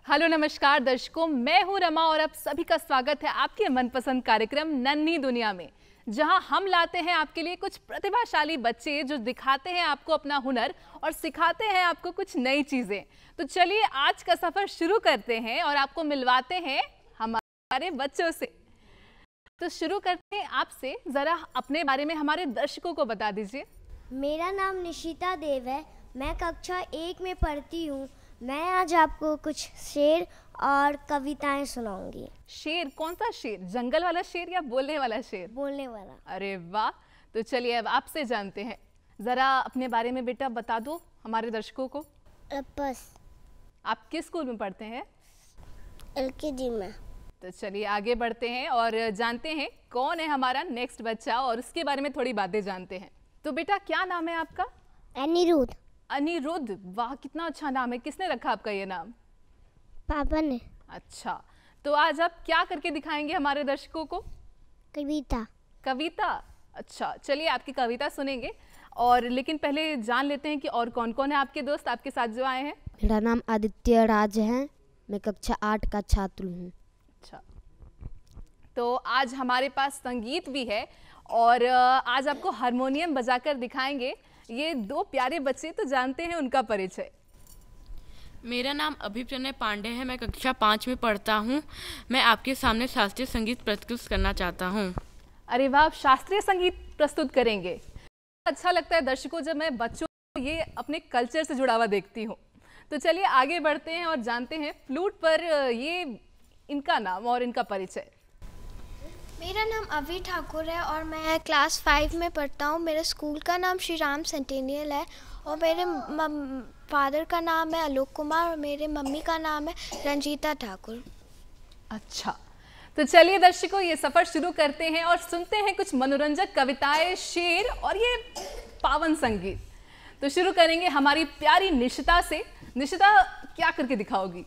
Hello नमस्कार दर्शकों, मैं हूं रमा और आप सभी का स्वागत है आपके मनपसंद कार्यक्रम नन्ही दुनिया में, जहां हम लाते हैं आपके लिए कुछ प्रतिभाशाली बच्चे जो दिखाते हैं आपको अपना हुनर और सिखाते हैं आपको कुछ नई चीजें। तो चलिए आज का सफर शुरू करते हैं और आपको मिलवाते हैं हमारे बच्चों से। तो शुरू करते हैं आपसे, जरा अपने बारे में हमारे दर्शकों को बता दीजिए। मेरा नाम निशिता देव है, मैं कक्षा 1 में पढ़ती हूँ। मैं आज आपको कुछ शेर और कविताएं सुनाऊंगी। शेर? कौन सा शेर? जंगल वाला शेर या बोलने वाला शेर? बोलने वाला। अरे वाह! तो चलिए अब आपसे जानते हैं, जरा अपने बारे में बेटा बता दो हमारे दर्शकों को। बस। आप किस स्कूल में पढ़ते हैं? LKG में। तो चलिए आगे बढ़ते हैं और जानते हैं कौन है हमारा नेक्स्ट बच्चा और उसके बारे में थोड़ी बातें जानते हैं। तो बेटा क्या नाम है आपका? अनिरुद्ध। अनिरुद्ध, वाह कितना अच्छा नाम है। किसने रखा आपका ये नाम? पापा ने। अच्छा, तो आज आप क्या करके दिखाएंगे हमारे दर्शकों को? कविता। कविता? अच्छा, चलिए आपकी कविता सुनेंगे और लेकिन पहले जान लेते हैं कि और कौन कौन है आपके दोस्त आपके साथ जो आए हैं। मेरा नाम आदित्य राज है, मैं कक्षा 8 का छात्र हूँ। अच्छा, तो आज हमारे पास संगीत भी है और आज आपको हारमोनियम बजाकर दिखाएंगे ये दो प्यारे बच्चे। तो जानते हैं उनका परिचय। मेरा नाम अभिप्रणय पांडे है, मैं कक्षा 5 में पढ़ता हूँ। मैं आपके सामने शास्त्रीय संगीत प्रस्तुत करना चाहता हूँ। अरे वाह, आप शास्त्रीय संगीत प्रस्तुत करेंगे। अच्छा लगता है दर्शकों जब मैं बच्चों को ये अपने कल्चर से जुड़ा हुआ देखती हूँ। तो चलिए आगे बढ़ते हैं और जानते हैं फ्लूट पर ये इनका नाम और इनका परिचय। मेरा नाम अभी ठाकुर है और मैं क्लास 5 में पढ़ता हूँ। मेरे स्कूल का नाम श्री राम सेंटेनियल है और मेरे फादर का नाम है आलोक कुमार और मेरे मम्मी का नाम है रंजीता ठाकुर। अच्छा, तो चलिए दर्शकों ये सफर शुरू करते हैं और सुनते हैं कुछ मनोरंजक कविताएं, शेर और ये पावन संगीत। तो शुरू करेंगे हमारी प्यारी निशिता से। निशिता क्या करके दिखाओगी?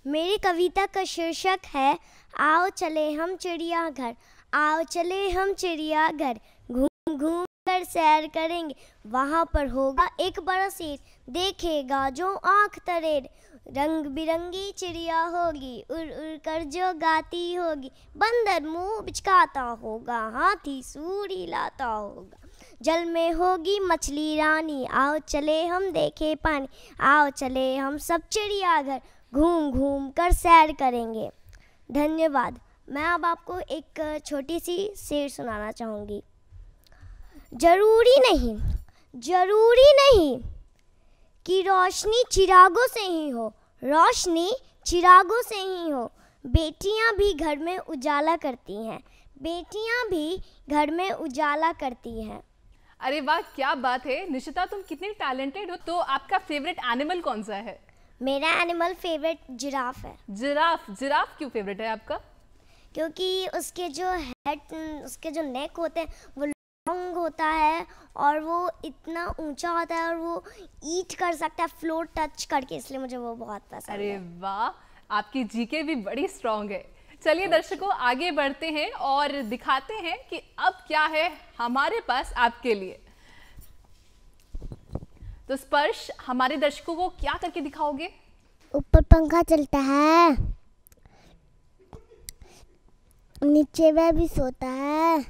मेरी कविता का शीर्षक है आओ चले हम चिड़ियाघर। आओ चले हम चिड़ियाघर, घूम घूम कर सैर करेंगे। वहाँ पर होगा एक बड़ा शेर, देखेगा जो आँख तरेर। रंग बिरंगी चिड़िया होगी, उड़ उड़ कर जो गाती होगी। बंदर मुंह बिचकाता होगा, हाथी सूर हिलाता होगा। जल में होगी मछली रानी, आओ चले हम देखे पानी। आओ चले हम सब चिड़ियाघर, घूम घूम कर सैर करेंगे। धन्यवाद। मैं अब आपको एक छोटी सी शेर सुनाना चाहूँगी। जरूरी नहीं कि रोशनी चिरागों से ही हो, रोशनी चिरागों से ही हो। बेटियां भी घर में उजाला करती हैं, बेटियां भी घर में उजाला करती हैं। अरे वाह, क्या बात है निशिता, तुम कितनी टैलेंटेड हो। तो आपका फेवरेट एनिमल कौन सा है? मेरा एनिमल फेवरेट जिराफ है। जिराफ? जिराफ क्यों फेवरेट है आपका? क्योंकि उसके जो नेक होते हैं वो लॉन्ग होता है और वो इतना ऊंचा होता है और वो ईट कर सकता है फ्लोर टच करके, इसलिए मुझे वो बहुत पसंद है। अरे वाह, आपकी जीके भी बड़ी स्ट्रांग है। चलिए दर्शकों आगे बढ़ते हैं और दिखाते हैं कि अब क्या है हमारे पास आपके लिए। तो स्पर्श, हमारे दर्शकों को क्या करके दिखाओगे? ऊपर पंखा चलता है, नीचे वह भी सोता है।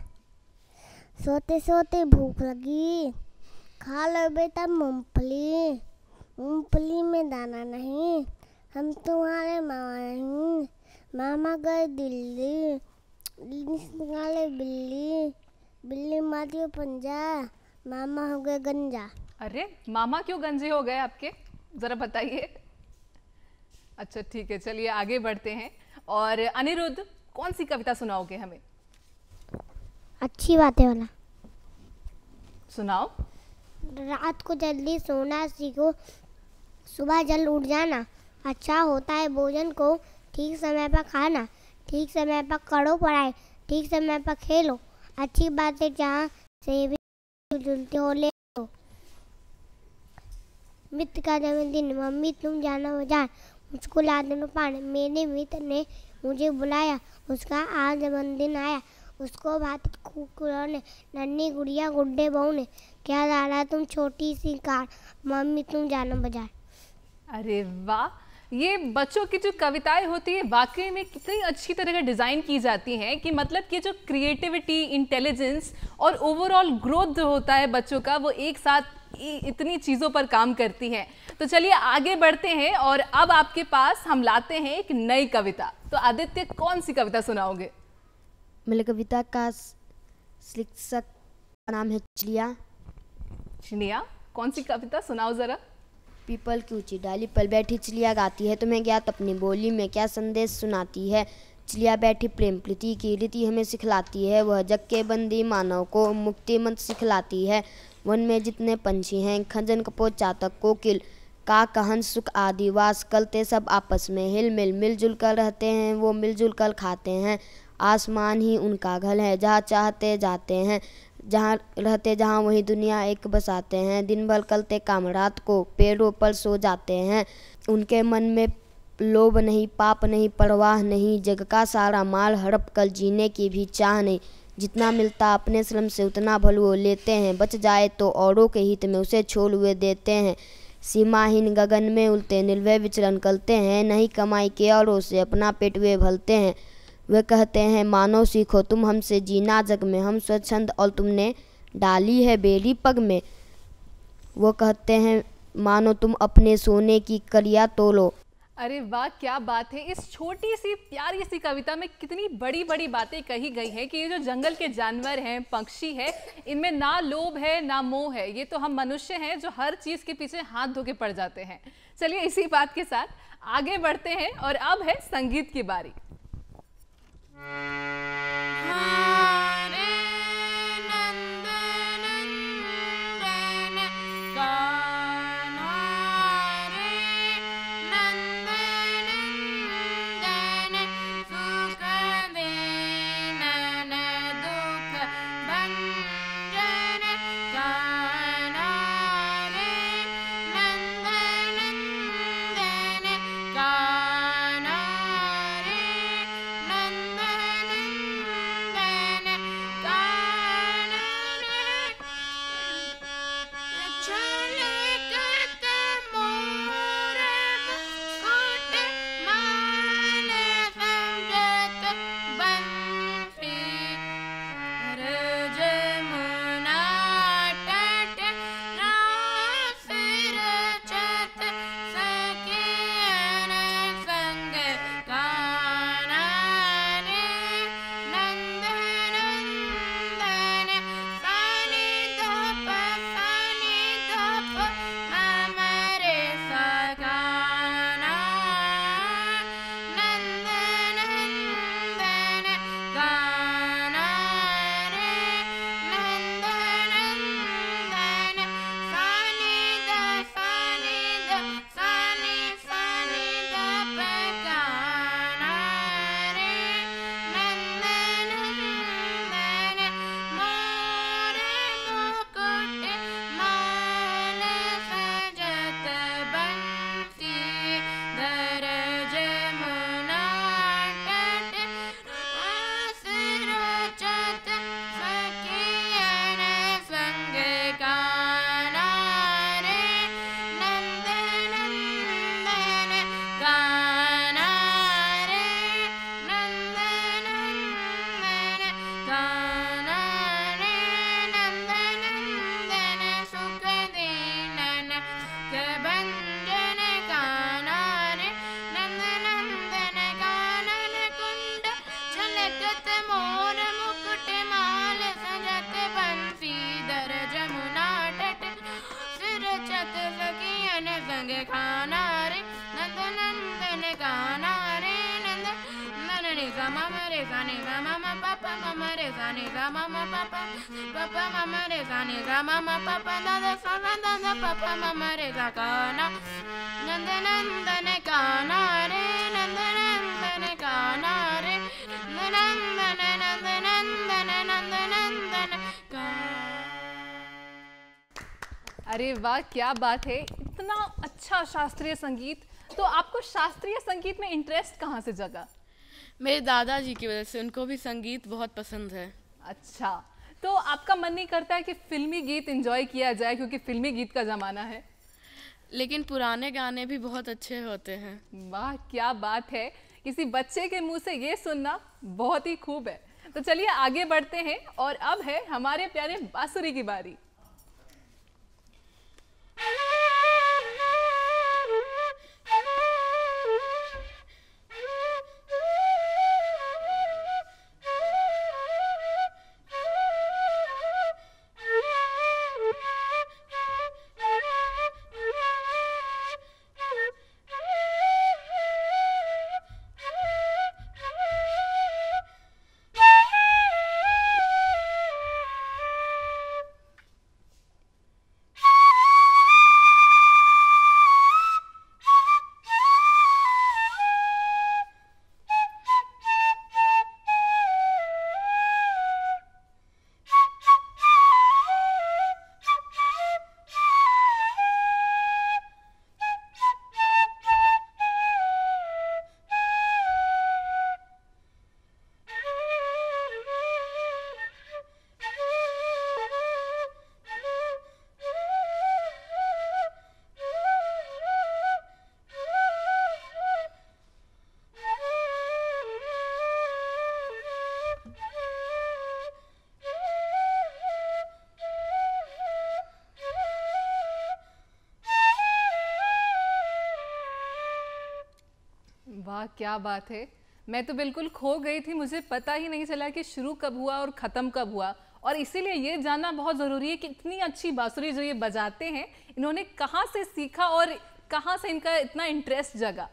सोते सोते भूख लगी, खा लो बेटा मूंगफली। मूंगफली में दाना नहीं, हम तुम्हारे मामा नहीं। मामा गए दिल्ली, निकाले बिल्ली। बिल्ली मारी पंजा, मामा हो गए गंजा। अरे मामा क्यों गंजे हो गए आपके, जरा बताइए। अच्छा ठीक है, चलिए आगे बढ़ते हैं। और अनिरुद्ध, कौन सी कविता सुनाओगे हमें? अच्छी बातें वाला सुनाओ। रात को जल्दी सोना सीखो, सुबह जल्द उठ जाना। अच्छा होता है भोजन को ठीक समय पर खाना। ठीक समय पर करो पढ़ाई, ठीक समय पर खेलो। अच्छी बातें जहाँ से भी जुलते हो ले लो। मित्र का जन्मदिन, मम्मी तुम जाना बाजार, मुझको ला देना पान। मेरे मित्र ने मुझे बुलाया, उसका आज जन्मदिन आया। उसको बात कुकुरों ने, नन्ही गुड़िया गुड्डे बहू ने। क्या डाला तुम छोटी सी कार, मम्मी तुम जाना बाजार। अरे वाह, ये बच्चों की जो कविताएं होती है वाकई में कितनी अच्छी तरह का डिज़ाइन की जाती हैं कि मतलब कि जो क्रिएटिविटी, इंटेलिजेंस और ओवरऑल ग्रोथ जो होता है बच्चों का, वो एक साथ इतनी चीज़ों पर काम करती है। तो चलिए आगे बढ़ते हैं और अब आपके पास हम लाते हैं एक नई कविता। तो आदित्य, कौन सी कविता सुनाओगे? मेरी कविता का शीर्षक का नाम है चिड़िया। चिड़िया, कौन सी कविता सुनाओ ज़रा। पीपल की ऊंची डाली पर बैठी चिड़िया गाती है, तुम्हें ज्ञात अपनी बोली में क्या संदेश सुनाती है। चिड़िया बैठी प्रेम प्रीति की रीति हमें सिखलाती है, वह जग के बंदी मानव को मुक्ति मंत्र सिखलाती है। वन में जितने पंछी हैं, खंजन कपोत चातक कोकिल काक हंस सुख आदि वास करते सब आपस में हिल मिलजुल कर रहते हैं, वो मिलजुल कर खाते हैं। आसमान ही उनका घर है, जहाँ चाहते जाते हैं, जहाँ रहते जहाँ वही दुनिया एक बसाते हैं। दिन भर करते काम, रात को पेड़ों पर सो जाते हैं। उनके मन में लोभ नहीं, पाप नहीं, परवाह नहीं, जग का सारा माल हड़प कर जीने की भी चाह नहीं। जितना मिलता अपने श्रम से उतना भल वो लेते हैं, बच जाए तो औरों के हित में उसे छोड़ हुए देते हैं। सीमाहीन गगन में उड़ते निर्भय विचरण करते हैं, नहीं कमाई के औरों से अपना पेट वे भरते हैं। वे कहते हैं मानो सीखो तुम हमसे जीना जग में, हम स्वच्छंद और तुमने डाली है बेड़ी पग में। वो कहते हैं मानो तुम अपने सोने की कलियां तोलो। अरे वाह, क्या बात है। इस छोटी सी प्यारी सी कविता में कितनी बड़ी बड़ी बातें कही गई हैं कि ये जो जंगल के जानवर हैं, पक्षी है, इनमें ना लोभ है ना मोह है। ये तो हम मनुष्य हैं जो हर चीज़ के पीछे हाथ धो के पड़ जाते हैं। चलिए इसी बात के साथ आगे बढ़ते हैं और अब है संगीत की बारी। अरे वाह, क्या बात है। इतना अच्छा शास्त्रीय संगीत। तो आपको शास्त्रीय संगीत में इंटरेस्ट कहाँ से जगा? मेरे दादाजी की वजह से, उनको भी संगीत बहुत पसंद है। अच्छा, तो आपका मन नहीं करता है कि फिल्मी गीत एंजॉय किया जाए, क्योंकि फिल्मी गीत का ज़माना है? लेकिन पुराने गाने भी बहुत अच्छे होते हैं। वाह क्या बात है, किसी बच्चे के मुंह से ये सुनना बहुत ही खूब है। तो चलिए आगे बढ़ते हैं और अब है हमारे प्यारे बांसुरी की बारी। वाह क्या बात है, मैं तो बिल्कुल खो गई थी, मुझे पता ही नहीं चला कि शुरू कब हुआ और ख़त्म कब हुआ। और इसीलिए ये जानना बहुत ज़रूरी है कि इतनी अच्छी बांसुरी जो ये बजाते हैं, इन्होंने कहाँ से सीखा और कहाँ से इनका इतना इंटरेस्ट जगा।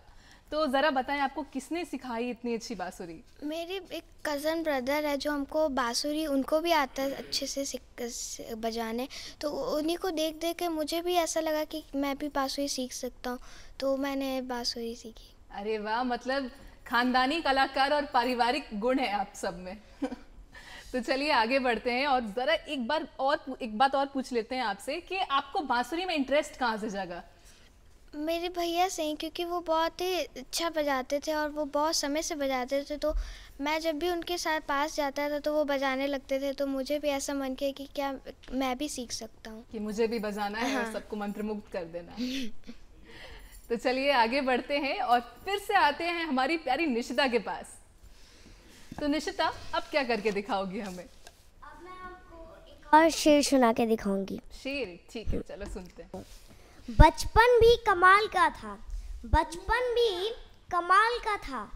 तो ज़रा बताएं, आपको किसने सिखाई इतनी अच्छी बांसुरी? मेरे एक कज़न ब्रदर है जो हमको बांसुरी, उनको भी आता है अच्छे से बजाने, तो उन्हीं को देख देख के मुझे भी ऐसा लगा कि मैं भी बांसुरी सीख सकता हूँ, तो मैंने बांसुरी सीखी। अरे वाह, मतलब खानदानी कलाकार और पारिवारिक गुण है आप सब में। तो चलिए आगे बढ़ते हैं और ज़रा एक बात और पूछ लेते हैं आपसे कि आपको बांसुरी में इंटरेस्ट कहाँ से जागा? मेरे भैया से ही, क्योंकि वो बहुत ही अच्छा बजाते थे और वो बहुत समय से बजाते थे, तो मैं जब भी उनके साथ पास जाता था तो वो बजाने लगते थे, तो मुझे भी ऐसा मन किया कि क्या मैं भी सीख सकता हूँ, कि मुझे भी बजाना है और सबको मंत्रमुग्ध कर देना है। तो चलिए आगे बढ़ते हैं और फिर से आते हैं हमारी प्यारी निशिता के पास। तो निशिता, अब क्या करके दिखाओगी हमें? अब मैं आपको एक और शेर सुना के दिखाऊंगी। शेर? ठीक है, चलो सुनते हैं। बचपन भी कमाल का था, बचपन भी कमाल का था,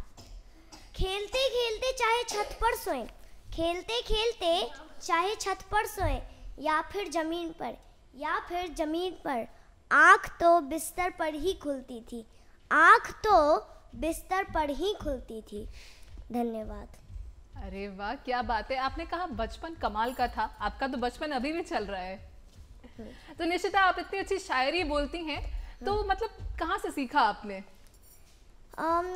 खेलते खेलते चाहे छत पर सोए, खेलते खेलते चाहे छत पर सोए, या फिर ज़मीन पर, आँख तो बिस्तर पर ही खुलती थी, आँख तो बिस्तर पर ही खुलती थी। धन्यवाद। अरे वाह क्या बात है, आपने कहा बचपन कमाल का था, आपका तो बचपन अभी भी चल रहा है। तो निशिता, आप इतनी अच्छी शायरी बोलती हैं, तो मतलब कहाँ से सीखा आपने?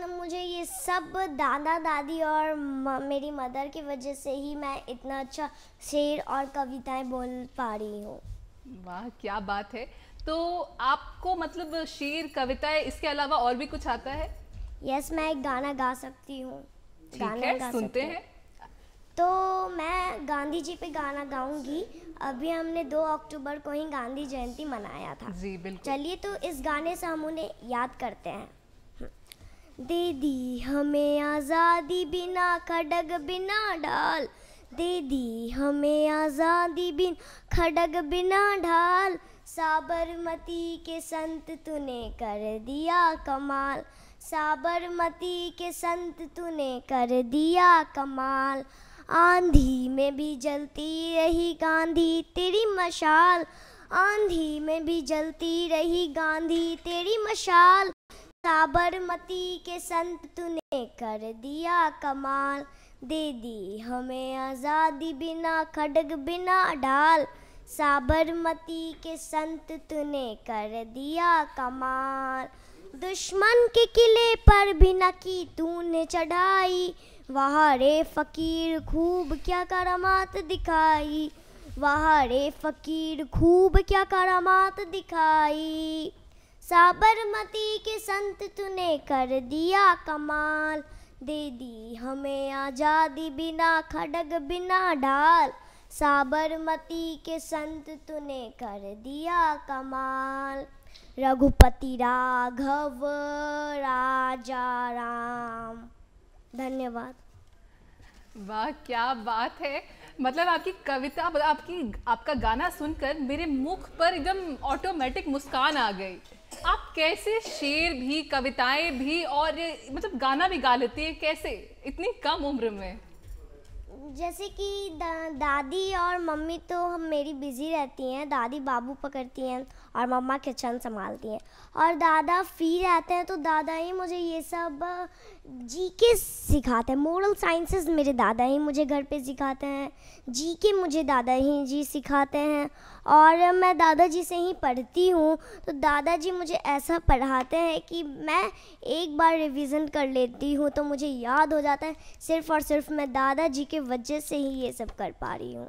मुझे ये सब दादा दादी और मेरी मदर की वजह से ही मैं इतना अच्छा शेर और कविताएं बोल पा रही हूँ। वाह क्या बात है। तो आपको मतलब शेर, कविताएं, इसके अलावा और भी कुछ आता है? यस, मैं एक गाना गा सकती हूँ। ठीक है, सुनते हैं। तो मैं गांधी जी पे गाना गाऊंगी। अभी हमने 2 अक्टूबर को ही गांधी जयंती मनाया था। जी बिल्कुल। चलिए तो इस गाने से हम उन्हें याद करते हैं। दे दी हमें आज़ादी बिना खड़ग बिना ढाल, दे दी हमें आज़ादी बिना खड़ग बिना ढाल, साबरमती के संत तूने कर दिया कमाल, साबरमती के संत तूने कर दिया कमाल, आंधी में भी जलती रही गांधी तेरी मशाल, आंधी में भी जलती रही गांधी तेरी मशाल, साबरमती के संत तूने कर दिया कमाल, दे दी हमें आज़ादी बिना खड़ग बिना ढाल, साबरमती के संत तूने कर दिया कमाल, दुश्मन के किले पर भी न की तूने चढ़ाई, वहाँ रे फ़कीर खूब क्या करामात दिखाई, वहाँ रे फ़कीर खूब क्या करामात दिखाई, साबरमती के संत तूने कर दिया कमाल, दे दी हमें आज़ादी बिना खड़ग बिना ढाल, साबरमती के संत तूने कर दिया कमाल। रघुपति राघव राजा राम। धन्यवाद। वाह क्या बात है। मतलब आपकी कविता, आपका गाना सुनकर मेरे मुख पर एकदम ऑटोमेटिक मुस्कान आ गई। आप कैसे शेर भी, कविताएं भी और मतलब गाना भी गा लेती है, कैसे इतनी कम उम्र में? जैसे कि दादी और मम्मी तो हम मेरी बिज़ी रहती हैं, दादी बाबू पकड़ती हैं और मम्मा किचन संभालती हैं, और दादा फ्री रहते हैं तो दादा ही मुझे ये सब जीके सिखाते हैं। मोरल साइंसेस मेरे दादा ही मुझे घर पे सिखाते हैं, जीके मुझे दादा ही जी सिखाते हैं, और मैं दादाजी से ही पढ़ती हूँ। तो दादाजी मुझे ऐसा पढ़ाते हैं कि मैं एक बार रिवीजन कर लेती हूँ तो मुझे याद हो जाता है। सिर्फ़ और सिर्फ मैं दादाजी के वजह से ही ये सब कर पा रही हूँ।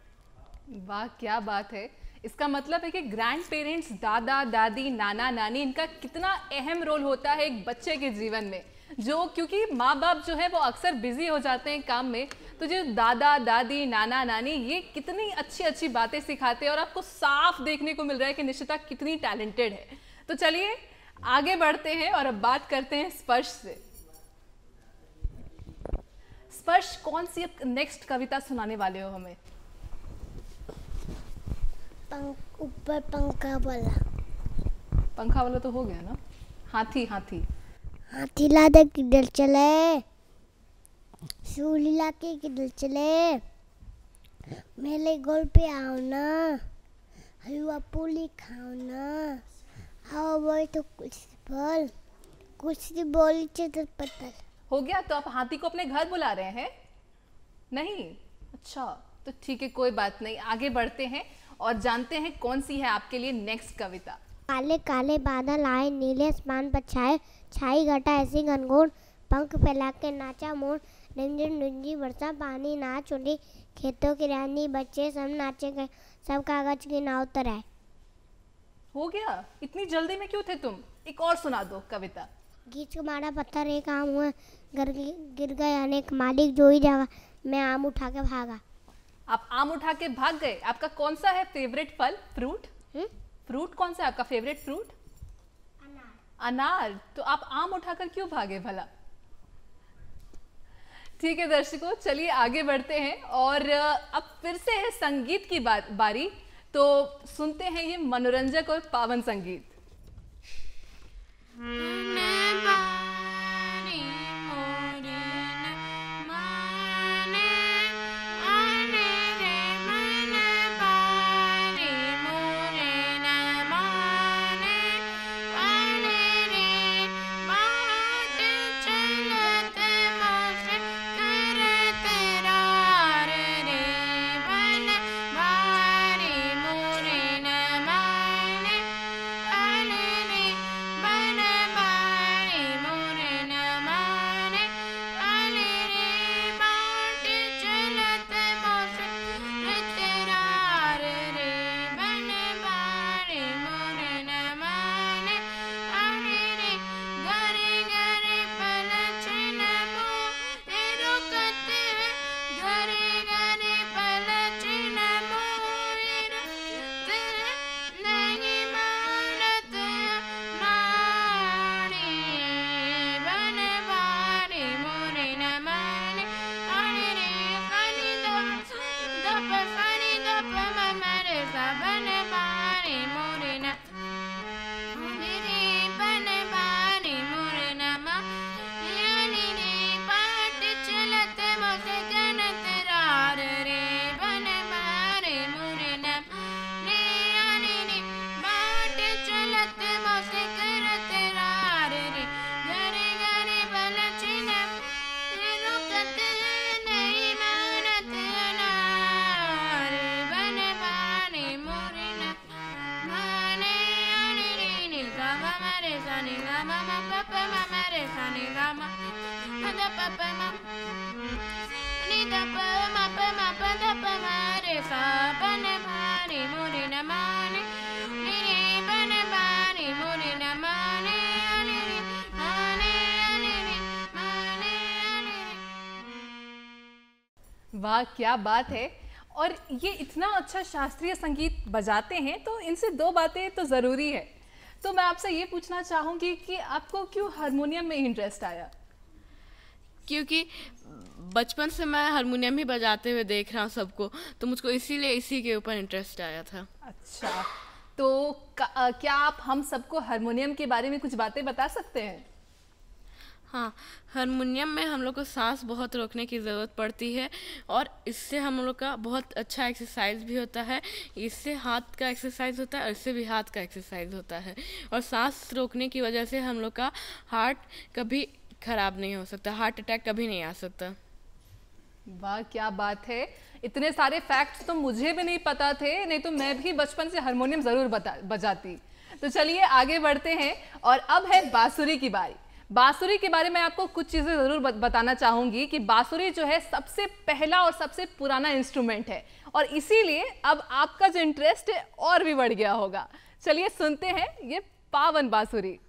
वाह क्या बात है। इसका मतलब है कि ग्रैंड पेरेंट्स, दादा दादी, नाना नानी, इनका कितना अहम रोल होता है एक बच्चे के जीवन में। जो क्योंकि माँ बाप जो है वो अक्सर बिजी हो जाते हैं काम में, तो जो दादा दादी, नाना नानी, ये कितनी अच्छी अच्छी बातें सिखाते हैं और आपको साफ देखने को मिल रहा है कि निशिता कितनी टैलेंटेड है। तो चलिए आगे बढ़ते हैं और अब बात करते हैं स्पर्श से। स्पर्श, कौन सी अब नेक्स्ट कविता सुनाने वाले हो हमें? ऊपर पंखा वाला। पंखा वाला तो हो गया ना। हाथी हाथी हाथी लादा किधर चले, सूली लाके किधर चले, मेले गोल पे आओ ना, हलवा पूरी खाओ ना, आओ बोल तो कुछ बोली चतर पत्थर। हो गया? तो आप हाथी को अपने घर बुला रहे हैं? नहीं? अच्छा, तो ठीक है, कोई बात नहीं। आगे बढ़ते हैं और जानते हैं कौन सी है आपके लिए नेक्स्ट कविता। काले काले बादल आए, नीले आसमान पर छाए, छाई घटा ऐसी घनघोर, पंख फैला के नाचा मोर, रिमझिम रिमझी बरसा पानी, नाच उठी खेतों की रानी, बच्चे सब नाचे गए, सब कागज की नाव तर आए। हो गया? इतनी जल्दी में क्यों थे तुम? एक और सुना दो कविता। गीच को मारा पत्थर एक आम हुआ, गिर गए अनेक, मालिक जो ही जावा, मैं आम उठा के भागा। आप आम उठा के भाग गए। आपका कौन सा है फेवरेट फल, फ्रूट? फ्रूट कौन सा है आपका फेवरेट फ्रूट? अनार। तो आप आम उठाकर क्यों भागे भला? ठीक है दर्शकों, चलिए आगे बढ़ते हैं और अब फिर से है संगीत की बारी। तो सुनते हैं ये मनोरंजक और पावन संगीत। वाह क्या बात है। और ये इतना अच्छा शास्त्रीय संगीत बजाते हैं तो इनसे दो बातें तो ज़रूरी है। तो मैं आपसे ये पूछना चाहूँगी कि आपको क्यों हारमोनियम में इंटरेस्ट आया? क्योंकि बचपन से मैं हारमोनियम ही बजाते हुए देख रहा हूँ सबको, तो मुझको इसीलिए इसी के ऊपर इंटरेस्ट आया था। अच्छा, तो क्या आप हम सबको हारमोनियम के बारे में कुछ बातें बता सकते हैं? हाँ, हारमोनियम में हम लोग को सांस बहुत रोकने की ज़रूरत पड़ती है और इससे हम लोग का बहुत अच्छा एक्सरसाइज भी होता है। इससे हाथ का एक्सरसाइज होता है और इससे भी हाथ का एक्सरसाइज होता है, और सांस रोकने की वजह से हम लोग का हार्ट कभी ख़राब नहीं हो सकता, हार्ट अटैक कभी नहीं आ सकता। वाह, क्या बात है! इतने सारे फैक्ट्स तो मुझे भी नहीं पता थे, नहीं तो मैं भी बचपन से हारमोनियम ज़रूर बजाती। तो चलिए आगे बढ़ते हैं और अब है बांसुरी की बारी। बांसुरी के बारे में आपको कुछ चीज़ें ज़रूर बताना चाहूँगी कि बांसुरी जो है सबसे पहला और सबसे पुराना इंस्ट्रूमेंट है, और इसीलिए अब आपका जो इंटरेस्ट है और भी बढ़ गया होगा। चलिए सुनते हैं ये पावन बांसुरी।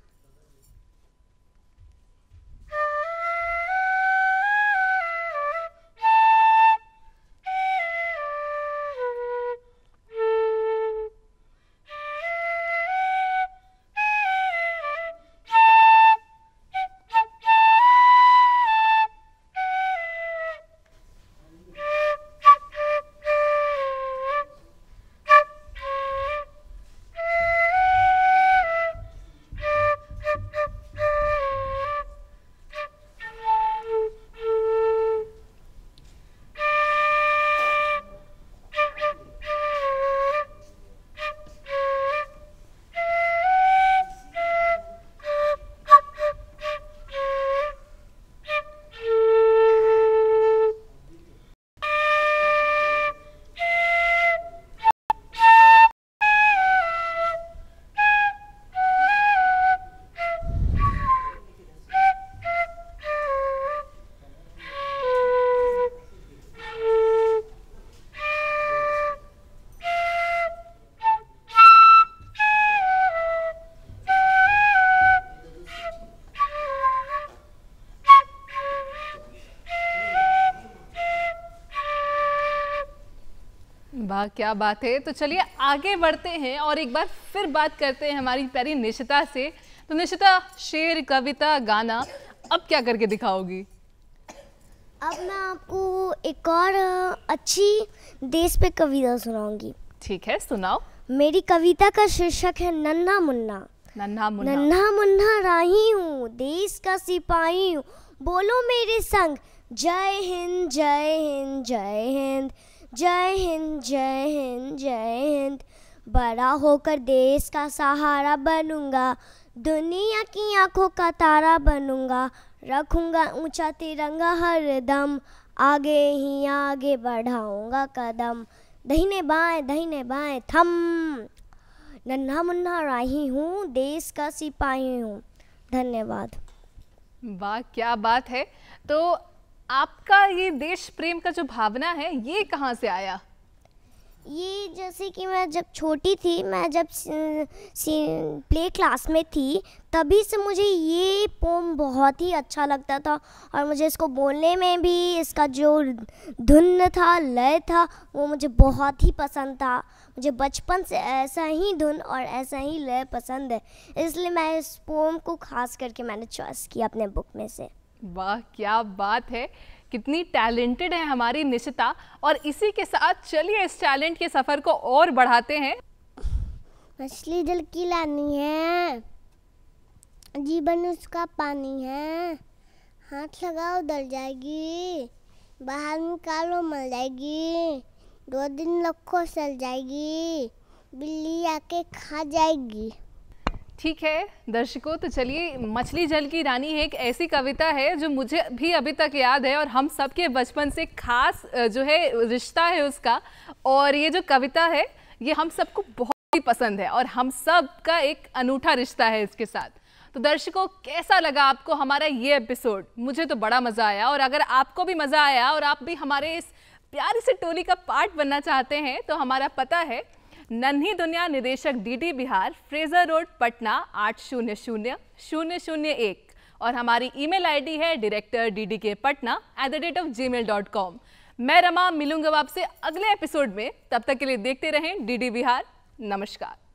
वाह, क्या बात है! तो चलिए आगे बढ़ते हैं और एक बार फिर बात करते हैं हमारी प्यारी निशिता से। तो निशिता, शेर, कविता, गाना अब क्या करके दिखाओगी? अब मैं आपको एक और अच्छी देश पे कविता सुनाऊंगी। ठीक है, सुनाओ। मेरी कविता का शीर्षक है नन्हा मुन्ना। नन्हा मुन्ना। नन्हा मुन्ना राही हूँ, देश का सिपाही हूँ, बोलो मेरे संग, जय हिंद जय हिंद जय हिंद, जय हिंद जय हिंद जय हिंद। बड़ा होकर देश का सहारा बनूंगा, दुनिया की आंखों का तारा बनूंगा, रखूंगा ऊंचा तिरंगा हर दम, आगे ही आगे बढ़ाऊंगा कदम, दाहिने बाएं थम। नन्हा मुन्ना राही हूँ, देश का सिपाही हूँ। धन्यवाद। वाह, क्या बात है! तो आपका ये देश प्रेम का जो भावना है, ये कहाँ से आया? ये जैसे कि मैं जब छोटी थी, मैं जब प्ले क्लास में थी, तभी से मुझे ये पोम बहुत ही अच्छा लगता था, और मुझे इसको बोलने में भी इसका जो धुन था, लय था, वो मुझे बहुत ही पसंद था। मुझे बचपन से ऐसा ही धुन और ऐसा ही लय पसंद है, इसलिए मैं इस पोम को खास करके मैंने चॉइस किया अपने बुक में से। वाह, क्या बात है! कितनी टैलेंटेड है हमारी निशिता। और इसी के साथ चलिए इस टैलेंट के सफ़र को और बढ़ाते हैं। मछली जल की लानी है, जीवन उसका पानी है, हाथ लगाओ डल जाएगी, बाहर निकालो मर जाएगी, 2 दिन लखों चल जाएगी, बिल्ली आके खा जाएगी। ठीक है दर्शकों, तो चलिए मछली जल की रानी एक ऐसी कविता है जो मुझे भी अभी तक याद है, और हम सबके बचपन से खास जो है रिश्ता है उसका। और ये जो कविता है ये हम सबको बहुत ही पसंद है, और हम सब का एक अनूठा रिश्ता है इसके साथ। तो दर्शकों, कैसा लगा आपको हमारा ये एपिसोड? मुझे तो बड़ा मज़ा आया, और अगर आपको भी मज़ा आया और आप भी हमारे इस प्यारी सी टोली का पार्ट बनना चाहते हैं, तो हमारा पता है नन्ही दुनिया, निदेशक DD Bihar, Fraser road, Patna 800001, और हमारी ईमेल आईडी है director.ddkpatna@gmail.com। मैं रमा मिलूंगा आपसे अगले एपिसोड में। तब तक के लिए देखते रहें डीडी बिहार। नमस्कार।